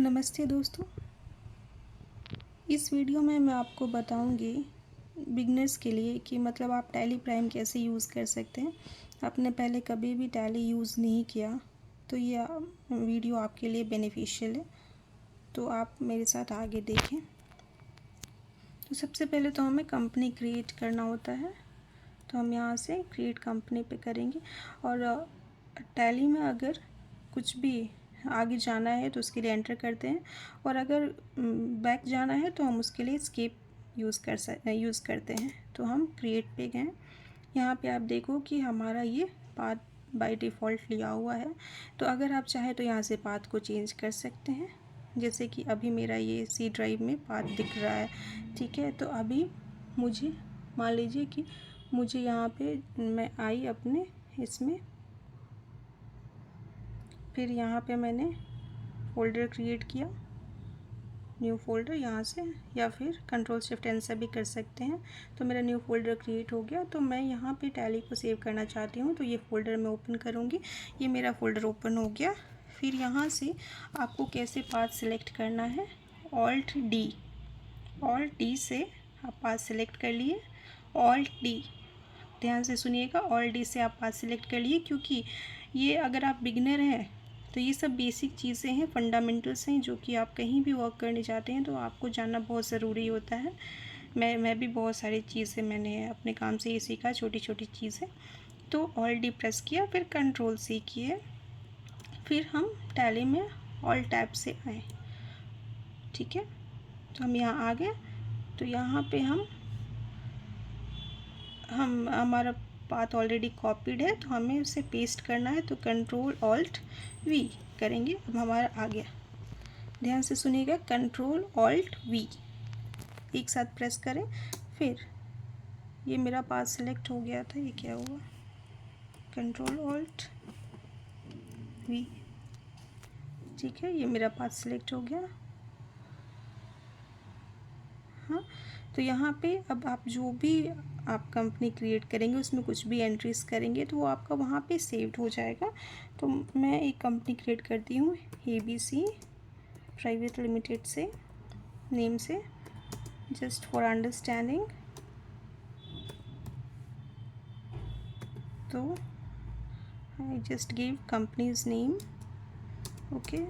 नमस्ते दोस्तों। इस वीडियो में मैं आपको बताऊंगी बिगनर्स के लिए कि मतलब आप टैली प्राइम कैसे यूज़ कर सकते हैं। आपने पहले कभी भी टैली यूज़ नहीं किया तो ये वीडियो आपके लिए बेनिफिशियल है, तो आप मेरे साथ आगे देखें। तो सबसे पहले तो हमें कंपनी क्रिएट करना होता है, तो हम यहाँ से क्रिएट कंपनी पे करेंगे। और टैली में अगर कुछ भी आगे जाना है तो उसके लिए एंटर करते हैं, और अगर बैक जाना है तो हम उसके लिए स्किप यूज़ करते हैं। तो हम क्रिएट पे गए। यहाँ पे आप देखो कि हमारा ये पाथ बाय डिफ़ॉल्ट लिया हुआ है। तो अगर आप चाहें तो यहाँ से पाथ को चेंज कर सकते हैं, जैसे कि अभी मेरा ये सी ड्राइव में पाथ दिख रहा है। ठीक है, तो अभी मुझे मान लीजिए कि मुझे यहाँ पे मैं आई अपने इसमें, फिर यहाँ पे मैंने फ़ोल्डर क्रिएट किया, न्यू फ़ोल्डर यहाँ से, या फिर कंट्रोल शिफ्ट एन से भी कर सकते हैं। तो मेरा न्यू फ़ोल्डर क्रिएट हो गया। तो मैं यहाँ पे टैली को सेव करना चाहती हूँ, तो ये फ़ोल्डर मैं ओपन करूँगी। ये मेरा फ़ोल्डर ओपन हो गया। फिर यहाँ से आपको कैसे पाथ सिलेक्ट करना है, ऑल्ट डी से आप पाथ सिलेक्ट कर लिए। ऑल्ट डी, ध्यान से सुनिएगा, ऑल्ट डी से आप पाथ सिलेक्ट कर लिए, क्योंकि ये अगर आप बिगनर हैं तो ये सब बेसिक चीज़ें हैं, फंडामेंटल्स हैं, जो कि आप कहीं भी वर्क करने जाते हैं तो आपको जानना बहुत ज़रूरी होता है। मैं भी बहुत सारी चीज़ें मैंने अपने काम से ही सीखा, छोटी छोटी चीज़ें। तो ऑल्ट डी प्रेस किया, फिर कंट्रोल सी किए, फिर हम टैली में ऑल्ट टैब से आए। ठीक है, तो हम यहाँ आ गए। तो यहाँ पे हम हमारा पाथ ऑलरेडी कॉपीड है, तो हमें उसे पेस्ट करना है। तो कंट्रोल ऑल्ट वी करेंगे। अब हमारा आ गया, ध्यान से सुनिएगा, कंट्रोल ऑल्ट वी एक साथ प्रेस करें। फिर ये मेरा पाथ सेलेक्ट हो गया था, ये क्या हुआ, कंट्रोल ऑल्ट वी। ठीक है, ये मेरा पाथ सेलेक्ट हो गया। हाँ, तो यहाँ पे अब आप जो भी आप कंपनी क्रिएट करेंगे उसमें कुछ भी एंट्रीज करेंगे तो वो आपका वहाँ पे सेव्ड हो जाएगा। तो मैं एक कंपनी क्रिएट करती हूँ ABC प्राइवेट लिमिटेड से, नेम से, जस्ट फॉर अंडरस्टैंडिंग। तो I just give companies name. Okay,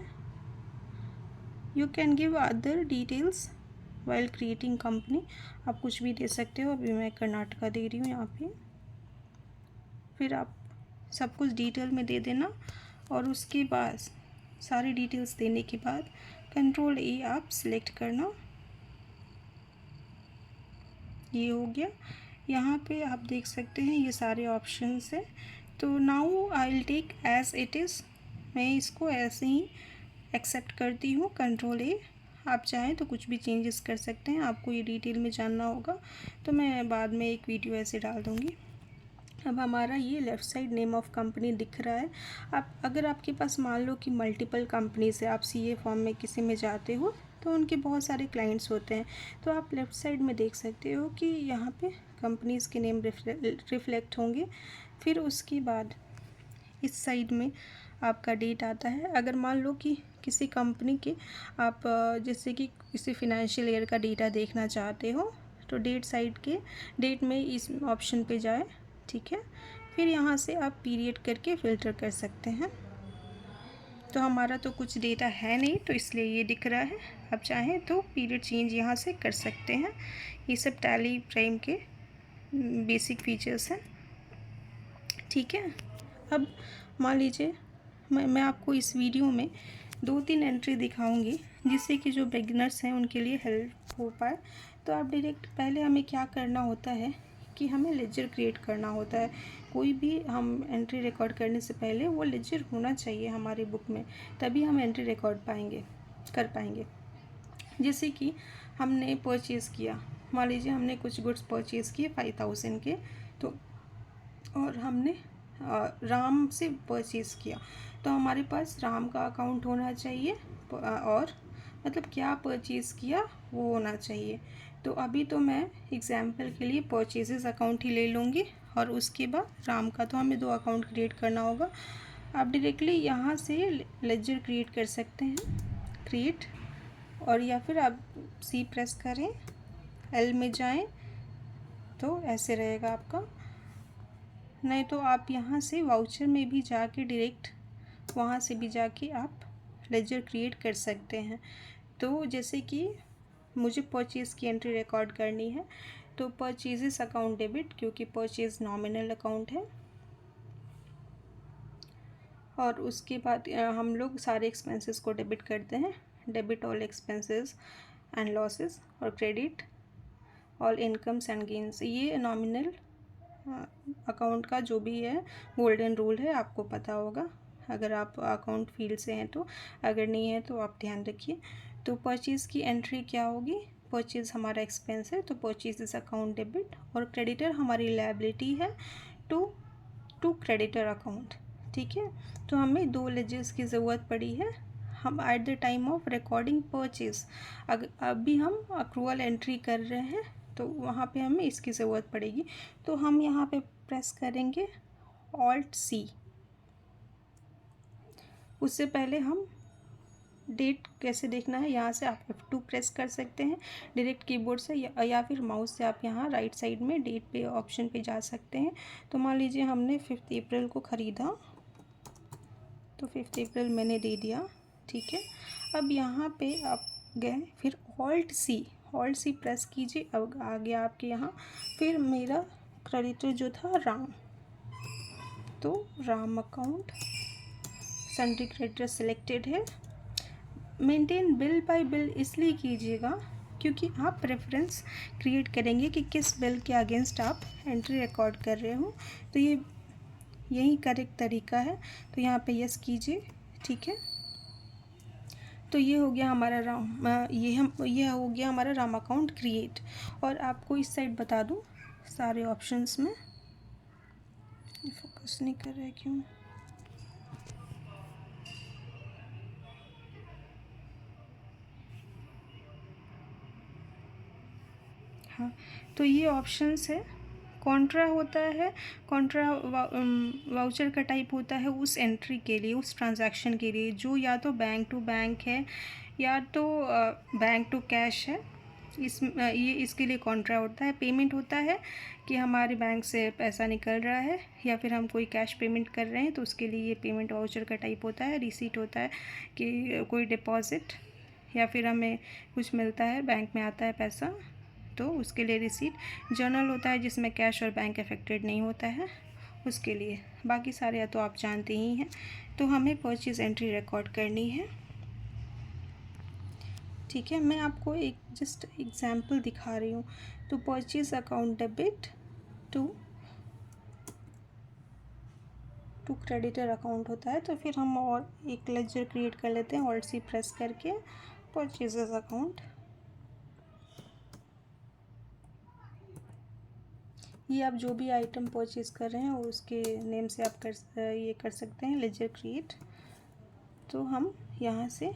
you can give other details while creating company, आप कुछ भी दे सकते हो। अभी मैं कर्नाटका दे रही हूँ यहाँ पे। फिर आप सब कुछ डिटेल में दे देना, और उसके बाद सारी डिटेल्स देने के बाद कंट्रोल ए आप सिलेक्ट करना। ये हो गया। यहाँ पे आप देख सकते हैं ये सारे ऑप्शंस हैं। तो now I will take as it is, मैं इसको ऐसे ही एक्सेप्ट करती हूँ। कंट्रोल ए, आप चाहें तो कुछ भी चेंजेस कर सकते हैं, आपको ये डिटेल में जानना होगा तो मैं बाद में एक वीडियो ऐसे डाल दूँगी। अब हमारा ये left side name of company दिख रहा है। आप अगर आपके पास मान लो कि मल्टीपल कंपनीज़ है, आप सीए फॉर्म में किसी में जाते हो तो उनके बहुत सारे क्लाइंट्स होते हैं, तो आप लेफ़्ट साइड में देख सकते हो कि यहाँ पे कंपनीज़ के नेम रिफ्लेक्ट होंगे। फिर उसके बाद इस साइड में आपका डेट आता है। अगर मान लो कि किसी कंपनी के आप जैसे कि किसी फिनेंशियल ईयर का डेटा देखना चाहते हो तो डेट में इस ऑप्शन पे जाए। ठीक है, फिर यहाँ से आप पीरियड करके फ़िल्टर कर सकते हैं। तो हमारा तो कुछ डेटा है नहीं तो इसलिए ये दिख रहा है। आप चाहें तो पीरियड चेंज यहाँ से कर सकते हैं। ये सब टैली प्राइम के बेसिक फीचर्स हैं। ठीक है, अब मान लीजिए मैं आपको इस वीडियो में 2-3 एंट्री दिखाऊंगी जिससे कि जो बिगिनर्स हैं उनके लिए हेल्प हो पाए। तो आप डायरेक्ट पहले हमें क्या करना होता है कि हमें लेजर क्रिएट करना होता है। कोई भी हम एंट्री रिकॉर्ड करने से पहले वो लेजर होना चाहिए हमारी बुक में, तभी हम एंट्री रिकॉर्ड कर पाएंगे। जैसे कि हमने परचेज़ किया, मान लीजिए हमने कुछ गुड्स परचेज़ किए 5000 के, तो और हमने राम से परचेज़ किया तो हमारे पास राम का अकाउंट होना चाहिए, और मतलब क्या परचेज़ किया वो होना चाहिए। तो अभी तो मैं एग्जाम्पल के लिए परचेजेस अकाउंट ही ले लूँगी, और उसके बाद राम का तो हमें 2 अकाउंट क्रिएट करना होगा। आप डायरेक्टली यहाँ से लेजर क्रिएट कर सकते हैं। क्रिएट, और या फिर आप सी प्रेस करें, एल में जाएं तो ऐसे रहेगा आपका। नहीं तो आप यहाँ से वाउचर में भी जाके डायरेक्ट वहाँ से भी जाके आप लेजर क्रिएट कर सकते हैं। तो जैसे कि मुझे परचेज़ की एंट्री रिकॉर्ड करनी है, तो परचेजेस अकाउंट डेबिट, क्योंकि परचेज नॉमिनल अकाउंट है। और उसके बाद हम लोग सारे एक्सपेंसेस को डेबिट करते हैं, debit all expenses and losses, और credit all incomes and gains. ये नॉमिनल अकाउंट का जो भी है गोल्डन रूल है, आपको पता होगा अगर आप अकाउंट फील्ड से हैं तो, अगर नहीं है तो आप ध्यान रखिए। तो परचेज़ की एंट्री क्या होगी, परचेज़ हमारा एक्सपेंस है तो परचेज इज अकाउंट डेबिट, और क्रेडिटर हमारी लायबिलिटी है टू क्रेडिटर अकाउंट। ठीक है, तो हमें 2 लेजर्स की ज़रूरत पड़ी है। हम at the time of recording purchase, अभी हम अक्रूवल एंट्री कर रहे हैं तो वहाँ पे हमें इसकी ज़रूरत पड़ेगी। तो हम यहाँ पे प्रेस करेंगे ऑल्ट सी। उससे पहले हम डेट कैसे देखना है, यहाँ से आप F2 प्रेस कर सकते हैं डायरेक्ट कीबोर्ड से, या फिर माउस से आप यहाँ राइट साइड में डेट पे ऑप्शन पे जा सकते हैं। तो मान लीजिए हमने 5 अप्रैल को ख़रीदा, तो 5 अप्रैल मैंने दे दिया। ठीक है, अब यहाँ पे आप गए, फिर ऑल्ट सी प्रेस कीजिए। अब आ गया आपके यहाँ, फिर मेरा क्रेडिटर जो था राम, तो Ram account sundry creditor selected है। मेंटेन बिल बाय बिल इसलिए कीजिएगा क्योंकि आप प्रेफरेंस क्रिएट करेंगे कि किस बिल के अगेंस्ट आप एंट्री रिकॉर्ड कर रहे हो, तो ये यही करेक्ट तरीका है। तो यहाँ पे यस कीजिए। ठीक है, तो ये हो गया हमारा ये हो गया हमारा राम अकाउंट क्रिएट। और आपको इस साइड बता दूँ सारे ऑप्शंस में, फोकस नहीं कर रहा है क्यों। हाँ, तो ये ऑप्शंस है। कॉन्ट्रा होता है, कॉन्ट्रा वाउचर का टाइप होता है उस एंट्री के लिए, उस ट्रांजैक्शन के लिए जो या तो बैंक टू बैंक है या तो बैंक टू कैश है। ये इसके लिए कॉन्ट्रा होता है। पेमेंट होता है कि हमारे बैंक से पैसा निकल रहा है या फिर हम कोई कैश पेमेंट कर रहे हैं, तो उसके लिए ये पेमेंट वाउचर का टाइप होता है। रिसीट होता है कि कोई डिपॉजिट या फिर हमें कुछ मिलता है, बैंक में आता है पैसा, तो उसके लिए रिसीट। जर्नल होता है जिसमें कैश और बैंक अफेक्टेड नहीं होता है, उसके लिए। बाकी सारे तो आप जानते ही हैं। तो हमें परचेज़ एंट्री रिकॉर्ड करनी है। ठीक है, मैं आपको एक जस्ट एग्जांपल दिखा रही हूँ। तो purchase account debit to creditor account होता है। तो फिर हम और एक लेजर क्रिएट कर लेते हैं, ऑल्ट सी प्रेस करके, परचेज़ अकाउंट। ये आप जो भी आइटम परचेज़ कर रहे हैं उसके नेम से आप ये कर सकते हैं लेजर क्रिएट। तो हम यहाँ से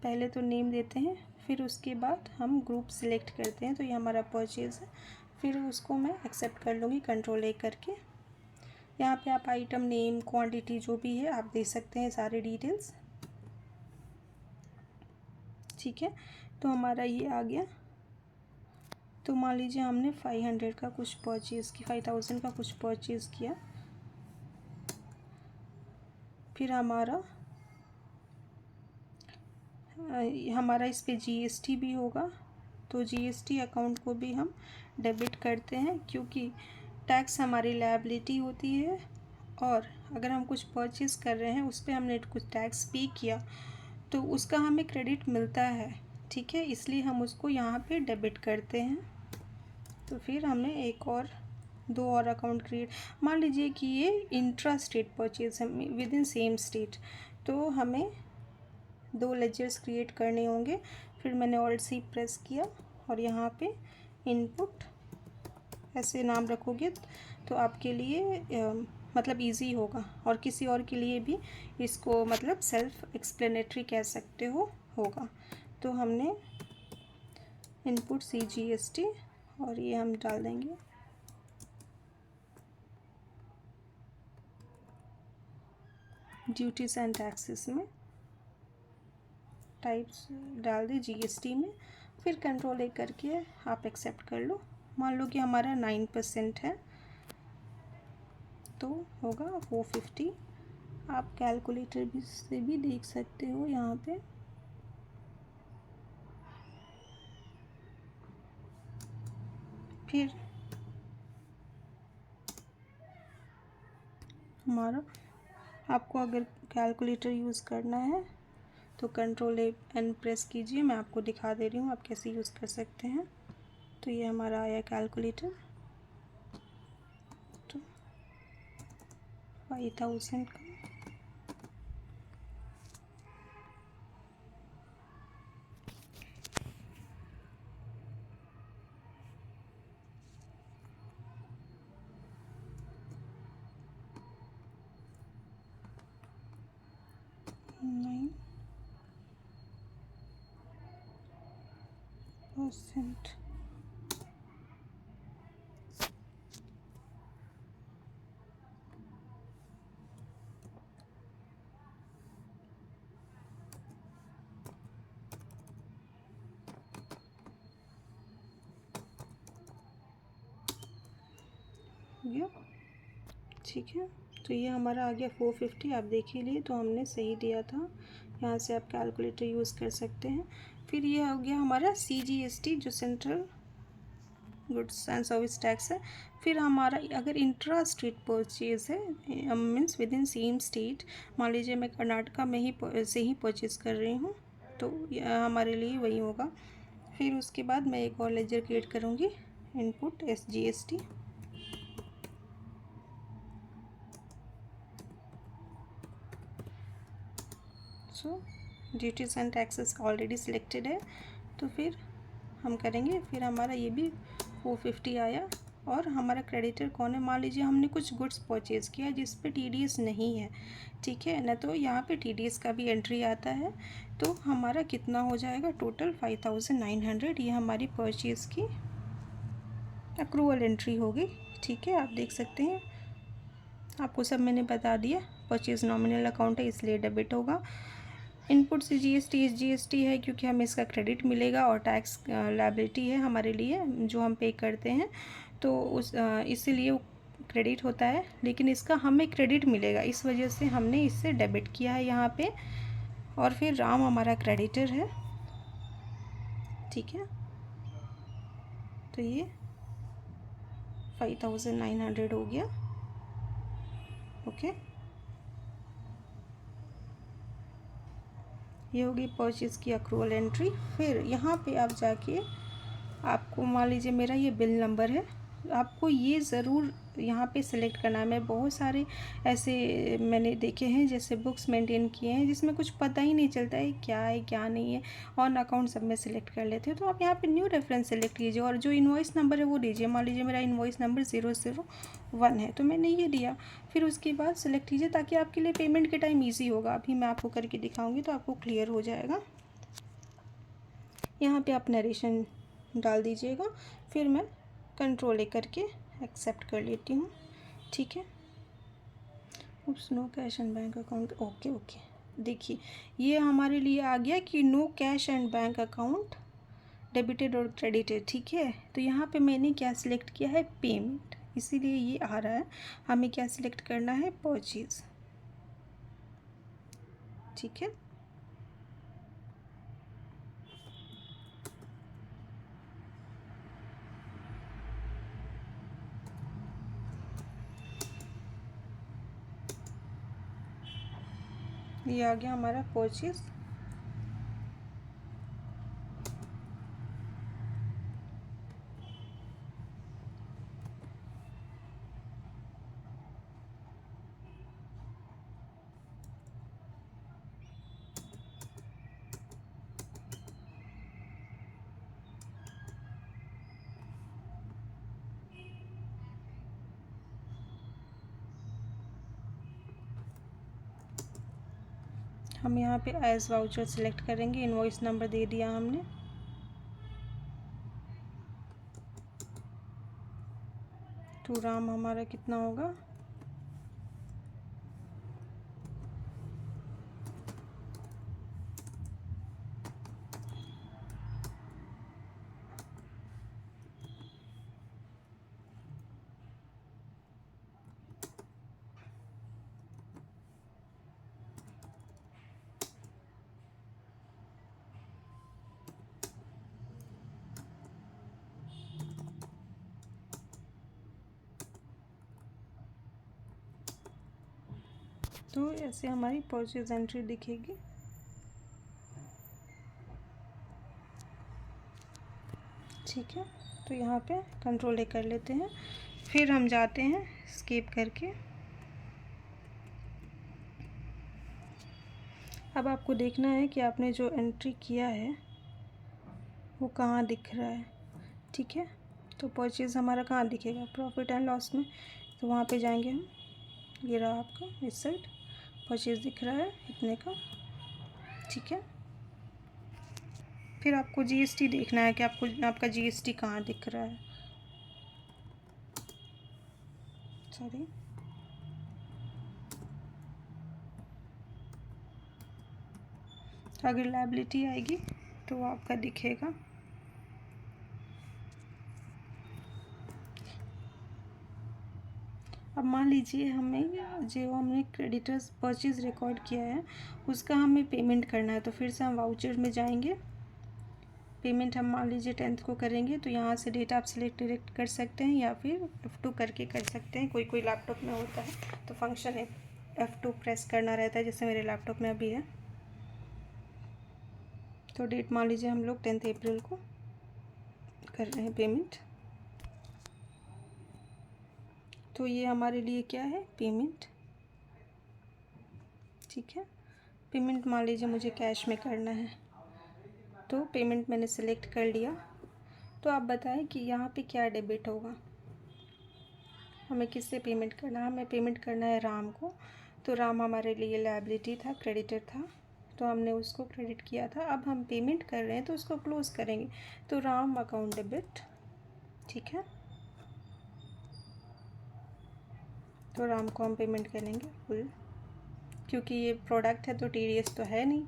पहले तो नेम देते हैं, फिर उसके बाद हम ग्रुप सिलेक्ट करते हैं, तो ये हमारा परचेज़ है। फिर उसको मैं एक्सेप्ट कर लूँगी कंट्रोल A करके। यहाँ पे आप आइटम नेम, क्वांटिटी जो भी है आप दे सकते हैं, सारे डिटेल्स। ठीक है, तो हमारा ये आ गया। तो मान लीजिए हमने 500 का कुछ परचेज़ की, 5000 का कुछ परचेज़ किया। फिर हमारा इस पे GST भी होगा, तो GST अकाउंट को भी हम डेबिट करते हैं क्योंकि टैक्स हमारी लायबिलिटी होती है, और अगर हम कुछ परचेज़ कर रहे हैं उस पर हमने कुछ टैक्स पे किया तो उसका हमें क्रेडिट मिलता है। ठीक है, इसलिए हम उसको यहाँ पे डेबिट करते हैं। तो फिर हमें एक और 2 और अकाउंट क्रिएट, मान लीजिए कि ये इंट्रा स्टेट परचेज है विद इन सेम स्टेट, तो हमें 2 लेजर्स क्रिएट करने होंगे। फिर मैंने ऑल्ट सी प्रेस किया और यहाँ पे इनपुट ऐसे नाम रखोगे तो आपके लिए मतलब इजी होगा, और किसी और के लिए भी इसको मतलब सेल्फ एक्सप्लेनेटरी कह सकते हो होगा। तो हमने इनपुट CGST और ये हम डाल देंगे ड्यूटीज एंड टैक्सेस में। टाइप्स डाल दें जीएसटी में, फिर कंट्रोल ए करके आप एक्सेप्ट कर लो। मान लो कि हमारा 9% है तो होगा 450। आप कैलकुलेटर भी से भी देख सकते हो यहाँ पे। फिर हमारा, आपको अगर कैलकुलेटर यूज़ करना है तो कंट्रोल ए एन प्रेस कीजिए, मैं आपको दिखा दे रही हूँ आप कैसे यूज़ कर सकते हैं। तो ये हमारा आया कैलकुलेटर, तो 5000 का %9 हो गया। ठीक है, तो ये हमारा आ गया 450। आप देख ही लिए तो हमने सही दिया था। यहाँ से आप कैलकुलेटर यूज़ कर सकते हैं। फिर ये हो गया हमारा CGST जो central goods and service tax है। फिर हमारा अगर इंट्रा स्टेट परचेज है, means with in same state, मान लीजिए मैं कर्नाटका में ही से ही परचेज कर रही हूँ तो हमारे लिए वही होगा। फिर उसके बाद मैं एक और लेजर क्रिएट करूँगी, input SGST। So duties and taxes already selected है, तो फिर हम करेंगे। फिर हमारा ये भी 450 आया। और हमारा क्रेडिटर कौन है, मान लीजिए हमने कुछ गुड्स परचेज़ किया जिस पे TDS नहीं है, ठीक है ना, तो यहाँ पे TDS का भी एंट्री आता है। तो हमारा कितना हो जाएगा टोटल 5900। ये हमारी परचेज़ की अक्रूवल एंट्री होगी। ठीक है, आप देख सकते हैं, आपको सब मैंने बता दिया। परचेज़ नॉमिनल अकाउंट है इसलिए डेबिट होगा। इनपुट से GST है क्योंकि हमें इसका क्रेडिट मिलेगा, और टैक्स लायबिलिटी है हमारे लिए जो हम पे करते हैं, तो उस इसीलिए वो क्रेडिट होता है, लेकिन इसका हमें क्रेडिट मिलेगा, इस वजह से हमने इससे डेबिट किया है यहाँ पे। और फिर राम हमारा क्रेडिटर है। ठीक है, तो ये 5900 हो गया। ओके, ये होगी परचेज़ की अक्रूवल एंट्री। फिर यहाँ पे आप जाके, आपको मान लीजिए मेरा ये बिल नंबर है, आपको ये ज़रूर यहाँ पे सिलेक्ट करना है। मैं बहुत सारे ऐसे मैंने देखे हैं जैसे बुक्स मेंटेन किए हैं जिसमें कुछ पता ही नहीं चलता है क्या नहीं है, ऑन अकाउंट सब में सिलेक्ट कर लेते हैं। तो आप यहाँ पे न्यू रेफरेंस सेलेक्ट कीजिए और जो इन्वॉइस नंबर है वो दीजिए। मान लीजिए मेरा इन्वॉइस नंबर 001 है तो मैंने ये दिया। फिर उसके बाद सिलेक्ट कीजिए ताकि आपके लिए पेमेंट के टाइम ईजी होगा। अभी मैं आपको करके दिखाऊँगी तो आपको क्लियर हो जाएगा। यहाँ पर आप नरेशन डाल दीजिएगा। फिर मैं कंट्रोल ए करके एक्सेप्ट कर लेती हूँ। ठीक है, oops, no cash and bank account. Okay, देखिए ये हमारे लिए आ गया कि no cash and bank account debited और क्रेडिटेड। ठीक है, तो यहाँ पे मैंने क्या सिलेक्ट किया है, पेमेंट, इसीलिए ये आ रहा है। हमें क्या सिलेक्ट करना है, परचेज। ठीक है, ये आ गया हमारा परचेज। हम यहाँ पे एज वाउचर सेलेक्ट करेंगे, इनवॉइस नंबर दे दिया हमने। टू राम हमारा कितना होगा, तो ऐसे हमारी परचेज एंट्री दिखेगी। ठीक है, तो यहाँ पे कंट्रोल ए कर लेते हैं, फिर हम जाते हैं स्किप करके। अब आपको देखना है कि आपने जो एंट्री किया है वो कहाँ दिख रहा है। ठीक है, तो परचेज़ हमारा कहाँ दिखेगा, प्रॉफिट एंड लॉस में। तो वहाँ पे जाएंगे हम, ये रहा आपका इस साइड परचेज़ दिख रहा है इतने का। ठीक है, फिर आपको जीएसटी देखना है कि आपका जीएसटी कहाँ दिख रहा है। सॉरी, अगर लायबिलिटी आएगी तो वो आपका दिखेगा। अब मान लीजिए हमें जो हमने क्रेडिटर्स परचेज़ रिकॉर्ड किया है उसका हमें पेमेंट करना है, तो फिर से हम वाउचर में जाएंगे। पेमेंट हम मान लीजिए 10th को करेंगे, तो यहाँ से डेट आप सिलेक्ट डायरेक्ट कर सकते हैं या फिर F2 करके कर सकते हैं। कोई कोई लैपटॉप में होता है तो फंक्शन है F2 प्रेस करना रहता है, जैसे मेरे लैपटॉप में अभी है। तो डेट मान लीजिए हम लोग 10 अप्रैल को कर रहे हैं पेमेंट। तो ये हमारे लिए क्या है, पेमेंट। ठीक है, पेमेंट मान लीजिए मुझे कैश में करना है, तो पेमेंट मैंने सेलेक्ट कर लिया। तो आप बताएं कि यहाँ पे क्या डेबिट होगा, हमें किससे पेमेंट करना है। हमें पेमेंट करना है राम को, तो राम हमारे लिए लायबिलिटी था, क्रेडिटर था, तो हमने उसको क्रेडिट किया था। अब हम पेमेंट कर रहे हैं तो उसको क्लोज करेंगे, तो राम अकाउंट डेबिट। ठीक है, तो राम को हम पेमेंट करेंगे फुल, क्योंकि ये प्रोडक्ट है तो टीडीएस तो है नहीं।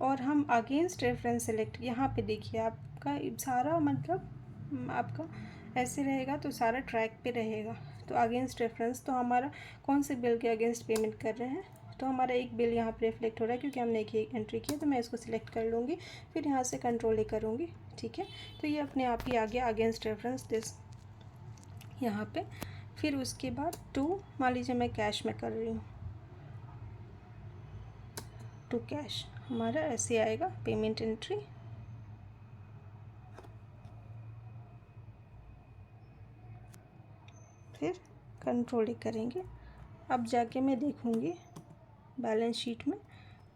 और हम अगेंस्ट रेफरेंस सेलेक्ट, यहाँ पे देखिए आपका सारा मतलब आपका ऐसे रहेगा तो सारा ट्रैक पे रहेगा। तो अगेंस्ट रेफरेंस, तो हमारा कौन से बिल के अगेंस्ट पेमेंट कर रहे हैं, तो हमारा एक बिल यहाँ पे रिफ्लेक्ट हो रहा है क्योंकि हमने एक एंट्री किया। तो मैं इसको सिलेक्ट कर लूँगी, फिर यहाँ से कंट्रोल ए करूँगी। ठीक है, तो ये अपने आप ही आ गया अगेंस्ट रेफरेंस दिस यहाँ पे। फिर उसके बाद टू, मान लीजिए मैं कैश में कर रही हूँ, टू कैश हमारा ऐसे आएगा पेमेंट एंट्री। फिर कंट्रोल ही करेंगे। अब जाके मैं देखूँगी बैलेंस शीट में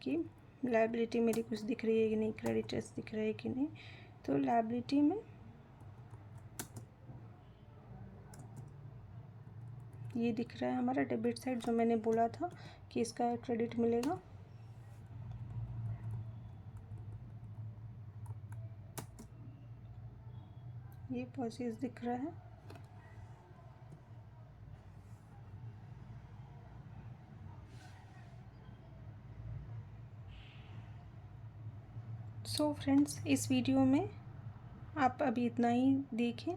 कि लायबिलिटी मेरी कुछ दिख रही है कि नहीं, क्रेडिटर्स दिख रहे हैं कि नहीं। तो लायबिलिटी में ये दिख रहा है हमारा डेबिट साइड, जो मैंने बोला था कि इसका क्रेडिट मिलेगा। ये परचेज दिख रहा है। सो फ्रेंड्स, इस वीडियो में आप अभी इतना ही देखें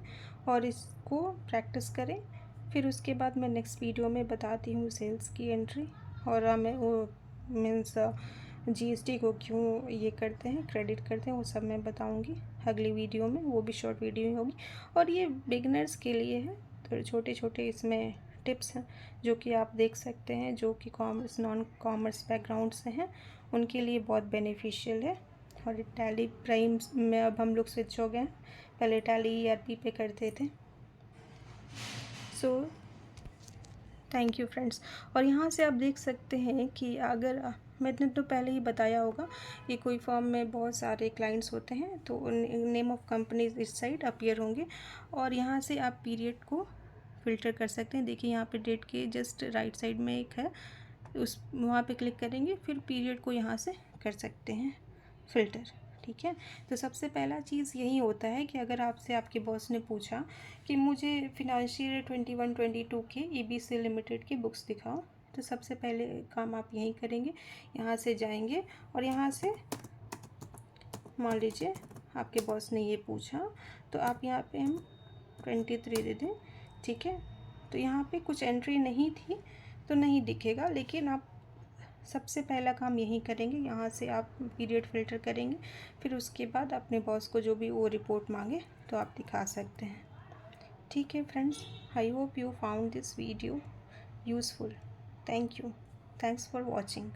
और इसको प्रैक्टिस करें। फिर उसके बाद मैं नेक्स्ट वीडियो में बताती हूँ सेल्स की एंट्री, और हमें वो मीन्स जीएसटी को क्यों ये करते हैं, क्रेडिट करते हैं, वो सब मैं बताऊँगी अगली वीडियो में। वो भी शॉर्ट वीडियो ही होगी और ये बिगनर्स के लिए है। तो छोटे छोटे इसमें टिप्स हैं जो कि आप देख सकते हैं, जो कि कॉमर्स नॉन कॉमर्स बैकग्राउंड से हैं, उनके लिए बहुत बेनिफिशियल है। और टैली प्राइम में अब हम लोग स्विच हो गए हैं, पहले टैली ईआरपी पे करते थे। So thank you friends. और यहाँ से आप देख सकते हैं कि अगर मैंने तो पहले ही बताया होगा कि कोई फर्म में बहुत सारे क्लाइंट्स होते हैं तो नेम ऑफ़ कंपनीज इस साइड अपीयर होंगे, और यहाँ से आप पीरियड को फ़िल्टर कर सकते हैं। देखिए यहाँ पे डेट के जस्ट राइट साइड में एक है, उस वहाँ पे क्लिक करेंगे, फिर पीरियड को यहाँ से कर सकते हैं फ़िल्टर। ठीक है, तो सबसे पहला चीज़ यही होता है कि अगर आपसे आपके बॉस ने पूछा कि मुझे फिनंशियल ईयर 21-22 के एबीसी लिमिटेड की बुक्स दिखाओ, तो सबसे पहले काम आप यहीं करेंगे, यहाँ से जाएंगे और यहाँ से मान लीजिए आपके बॉस ने ये पूछा, तो आप यहाँ पे हम 23 दे दें। ठीक है, तो यहाँ पे कुछ एंट्री नहीं थी तो नहीं दिखेगा, लेकिन आप सबसे पहला काम यही करेंगे, यहाँ से आप पीरियड फ़िल्टर करेंगे, फिर उसके बाद अपने बॉस को जो भी वो रिपोर्ट मांगे तो आप दिखा सकते हैं। ठीक है friends, I hope you found this video useful. Thank you. Thanks for watching.